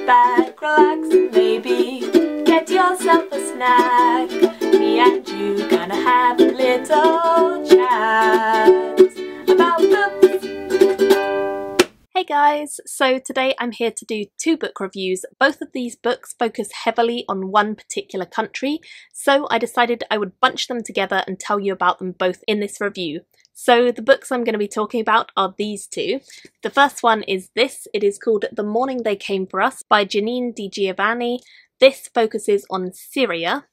back, relax, and maybe get yourself a snack. Me and you gonna have a little chat about books. Hey guys, so today I'm here to do two book reviews. Both of these books focus heavily on one particular country, so I decided I would bunch them together and tell you about them both in this review. So the books I'm going to be talking about are these two. The first one is this. It is called The Morning They Came For Us by Janine DiGiovanni. This focuses on Syria.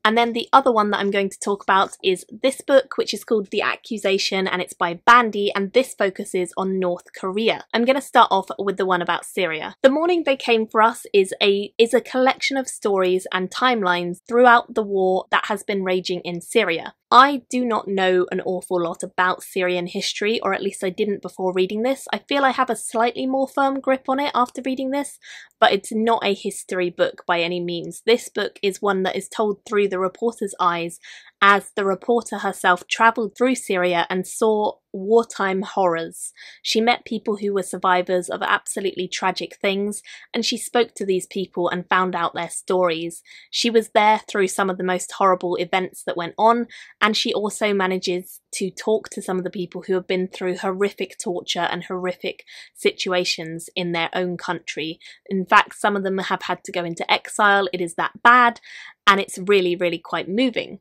And then the other one that I'm going to talk about is this book, which is called The Accusation, and it's by Bandy, and this focuses on North Korea. I'm going to start off with the one about Syria. The Morning They Came For Us is a collection of stories and timelines throughout the war that has been raging in Syria. I do not know an awful lot about Syrian history, or at least I didn't before reading this. I feel I have a slightly more firm grip on it after reading this, but it's not a history book by any means. This book is one that is told through the reporter's eyes as the reporter herself travelled through Syria and saw wartime horrors. She met people who were survivors of absolutely tragic things, and she spoke to these people and found out their stories. She was there through some of the most horrible events that went on, and she also manages to talk to some of the people who have been through horrific torture and horrific situations in their own country. In fact, some of them have had to go into exile. It is that bad, and it's really, really quite moving.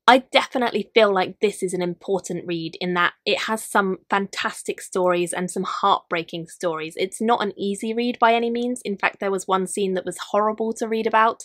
I definitely feel like this is an important read in that it has some fantastic stories and some heartbreaking stories. It's not an easy read by any means. In fact, there was one scene that was horrible to read about,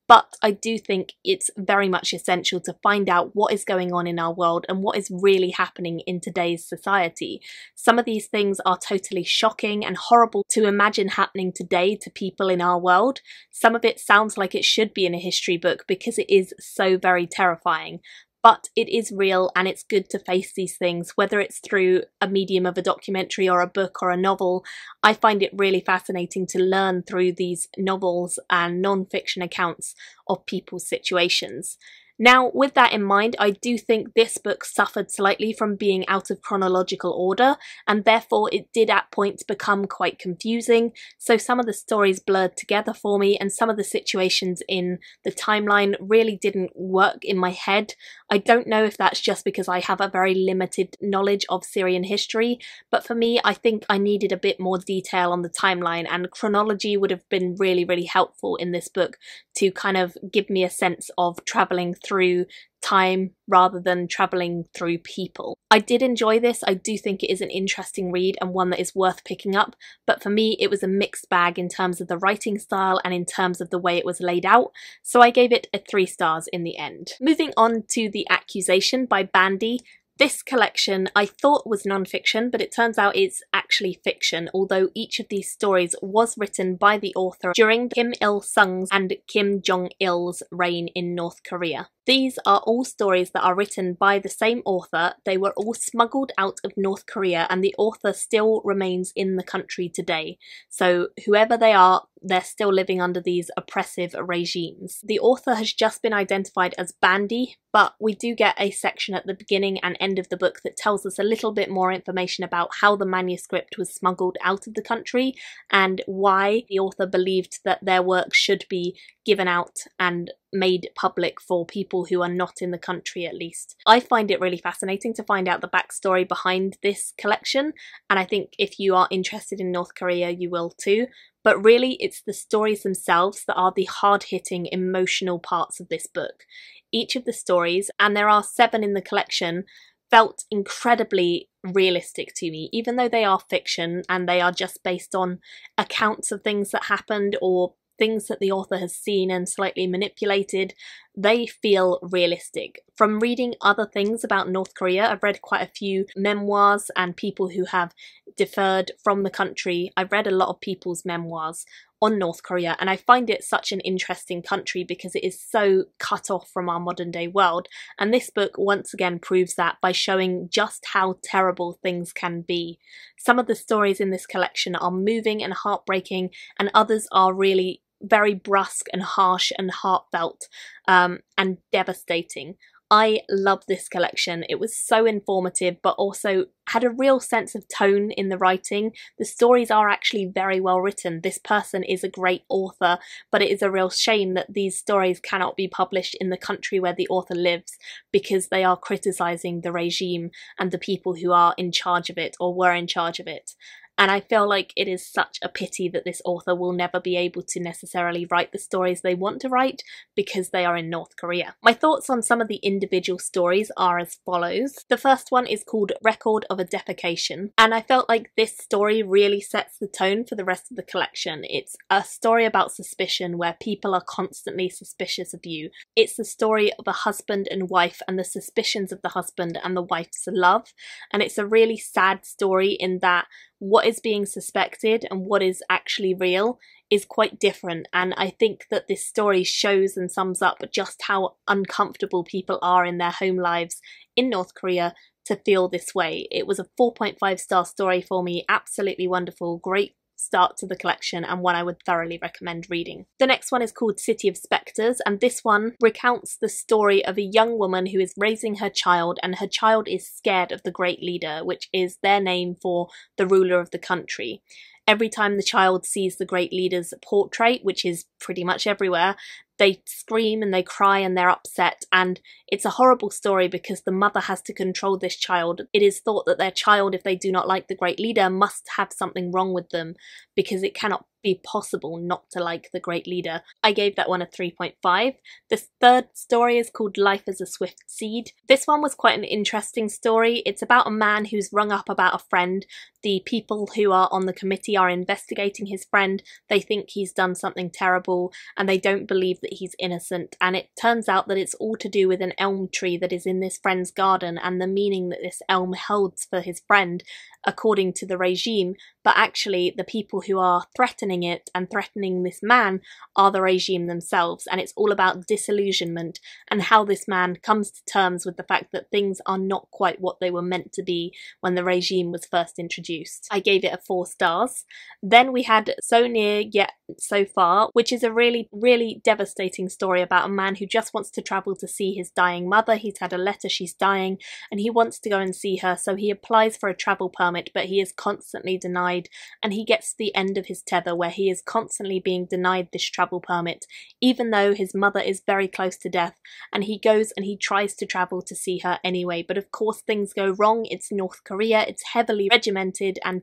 but I do think it's very much essential to find out what is going on in our world and what is really happening in today's society. Some of these things are totally shocking and horrible to imagine happening today to people in our world. Some of it sounds like it should be in a history book because it is so very terrifying. But it is real, and it's good to face these things, whether it's through a medium of a documentary or a book or a novel. I find it really fascinating to learn through these novels and non-fiction accounts of people's situations. Now, with that in mind, I do think this book suffered slightly from being out of chronological order, and therefore it did at points become quite confusing. So some of the stories blurred together for me, and some of the situations in the timeline really didn't work in my head. I don't know if that's just because I have a very limited knowledge of Syrian history, but for me, I think I needed a bit more detail on the timeline, and chronology would have been really, really helpful in this book to kind of give me a sense of travelling through time rather than travelling through people. I did enjoy this. I do think it is an interesting read and one that is worth picking up, but for me it was a mixed bag in terms of the writing style and in terms of the way it was laid out, so I gave it a 3 stars in the end. Moving on to The Accusation by Bandy. This collection I thought was non-fiction, but it turns out it's actually fiction, although each of these stories was written by the author during Kim Il-sung's and Kim Jong-il's reign in North Korea. These are all stories that are written by the same author. They were all smuggled out of North Korea, and the author still remains in the country today. So whoever they are, they're still living under these oppressive regimes. The author has just been identified as Bandy, but we do get a section at the beginning and end of the book that tells us a little bit more information about how the manuscript was smuggled out of the country and why the author believed that their work should be given out and made public for people who are not in the country, at least. I find it really fascinating to find out the backstory behind this collection, and I think if you are interested in North Korea you will too. But really it's the stories themselves that are the hard-hitting emotional parts of this book. Each of the stories, and there are 7 in the collection, felt incredibly realistic to me, even though they are fiction and they are just based on accounts of things that happened or things that the author has seen and slightly manipulated. They feel realistic. From reading other things about North Korea, I've read quite a few memoirs and people who have deferred from the country. I've read a lot of people's memoirs on North Korea, and I find it such an interesting country because it is so cut off from our modern day world, and this book once again proves that by showing just how terrible things can be. Some of the stories in this collection are moving and heartbreaking, and others are really very brusque and harsh and heartfelt and devastating. I love this collection. It was so informative, but also had a real sense of tone in the writing. The stories are actually very well written. This person is a great author, but it is a real shame that these stories cannot be published in the country where the author lives because they are criticising the regime and the people who are in charge of it or were in charge of it. And I feel like it is such a pity that this author will never be able to necessarily write the stories they want to write because they are in North Korea. My thoughts on some of the individual stories are as follows. The first one is called Record of a Defecation, and I felt like this story really sets the tone for the rest of the collection. It's a story about suspicion where people are constantly suspicious of you. It's the story of a husband and wife and the suspicions of the husband and the wife's love, and it's a really sad story in that what is being suspected and what is actually real is quite different, and I think that this story shows and sums up just how uncomfortable people are in their home lives in North Korea to feel this way. It was a 4.5-star story for me, absolutely wonderful, great start to the collection and one I would thoroughly recommend reading. The next one is called City of Spectres, and this one recounts the story of a young woman who is raising her child, and her child is scared of the Great Leader, which is their name for the ruler of the country. Every time the child sees the Great Leader's portrait, which is pretty much everywhere, they scream and they cry and they're upset, and it's a horrible story because the mother has to control this child. It is thought that their child, if they do not like the Great Leader, must have something wrong with them because it cannot be possible not to like the Great Leader. I gave that one a 3.5. The third story is called Life as a Swift Seed. This one was quite an interesting story. It's about a man who's rung up about a friend. The people who are on the committee are investigating his friend. They think he's done something terrible and they don't believe that he's innocent, and it turns out that it's all to do with an elm tree that is in this friend's garden and the meaning that this elm holds for his friend according to the regime, but actually the people who are threatening it and threatening this man are the regime themselves, and it's all about disillusionment and how this man comes to terms with the fact that things are not quite what they were meant to be when the regime was first introduced. I gave it a 4 stars. Then we had So Near Yet So Far, which is a really devastating story about a man who just wants to travel to see his dying mother. He's had a letter, she's dying, and he wants to go and see her, so he applies for a travel permit, but he is constantly denied, and he gets to the end of his tether where he is constantly being denied this travel permit, even though his mother is very close to death, and he goes and he tries to travel to see her anyway, but of course things go wrong. It's North Korea, it's heavily regimented and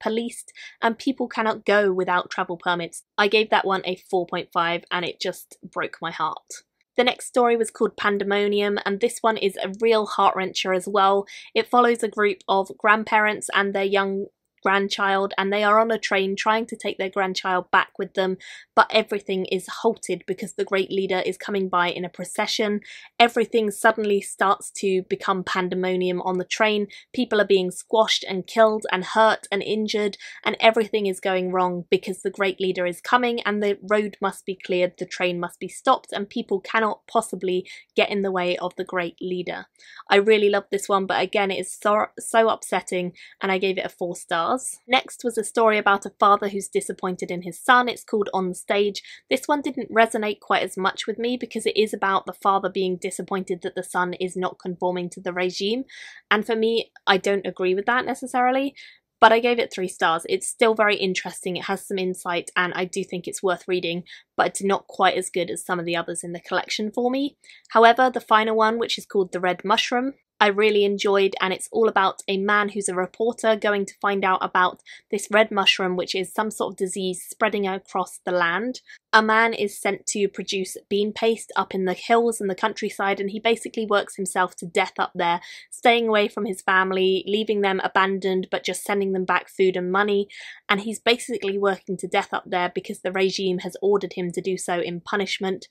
policed, and people cannot go without travel permits. I gave that one a 4.5 and it just broke my heart. The next story was called Pandemonium, and this one is a real heart-wrencher as well. It follows a group of grandparents and their young grandchild, and they are on a train trying to take their grandchild back with them, but everything is halted because the Great Leader is coming by in a procession. Everything suddenly starts to become pandemonium on the train. People are being squashed and killed and hurt and injured, and everything is going wrong because the Great Leader is coming and the road must be cleared, the train must be stopped, and people cannot possibly get in the way of the Great Leader. I really love this one, but again it is so upsetting, and I gave it a 4 stars. Next was a story about a father who's disappointed in his son. It's called On the Stage. This one didn't resonate quite as much with me because it is about the father being disappointed that the son is not conforming to the regime, and for me I don't agree with that necessarily, but I gave it 3 stars. It's still very interesting, it has some insight, and I do think it's worth reading, but it's not quite as good as some of the others in the collection for me. However, the final one, which is called The Red Mushroom, I really enjoyed, and it's all about a man who's a reporter going to find out about this red mushroom, which is some sort of disease spreading across the land. A man is sent to produce bean paste up in the hills and the countryside, and he basically works himself to death up there, staying away from his family, leaving them abandoned but just sending them back food and money, and he's basically working to death up there because the regime has ordered him to do so in punishment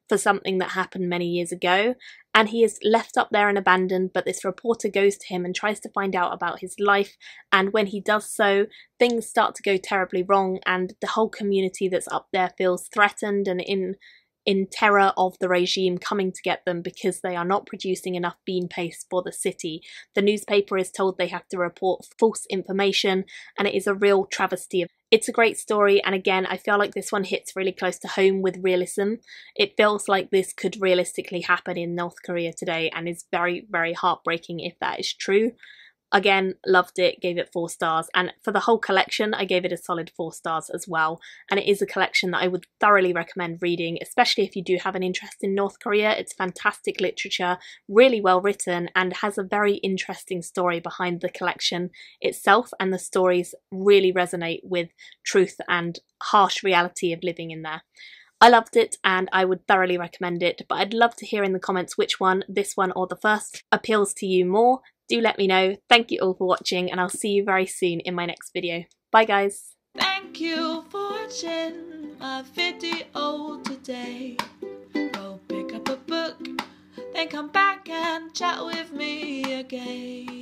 for something that happened many years ago, and he is left up there and abandoned, but this reporter goes to him and tries to find out about his life, and when he does so, things start to go terribly wrong, and the whole community that's up there feels threatened and in terror of the regime coming to get them because they are not producing enough bean paste for the city. The newspaper is told they have to report false information, and it is a real travesty. It's a great story, and again, I feel like this one hits really close to home with realism. It feels like this could realistically happen in North Korea today, and is very, very heartbreaking if that is true. Again, loved it, gave it 4 stars, and for the whole collection I gave it a solid 4 stars as well. And it is a collection that I would thoroughly recommend reading, especially if you do have an interest in North Korea. It's fantastic literature, really well written, and has a very interesting story behind the collection itself, and the stories really resonate with truth and harsh reality of living in there. I loved it and I would thoroughly recommend it, but I'd love to hear in the comments which one, this one or the first, appeals to you more. Do let me know. Thank you all for watching, and I'll see you very soon in my next video. Bye guys! Thank you for watching my video today. Go pick up a book, then come back and chat with me again.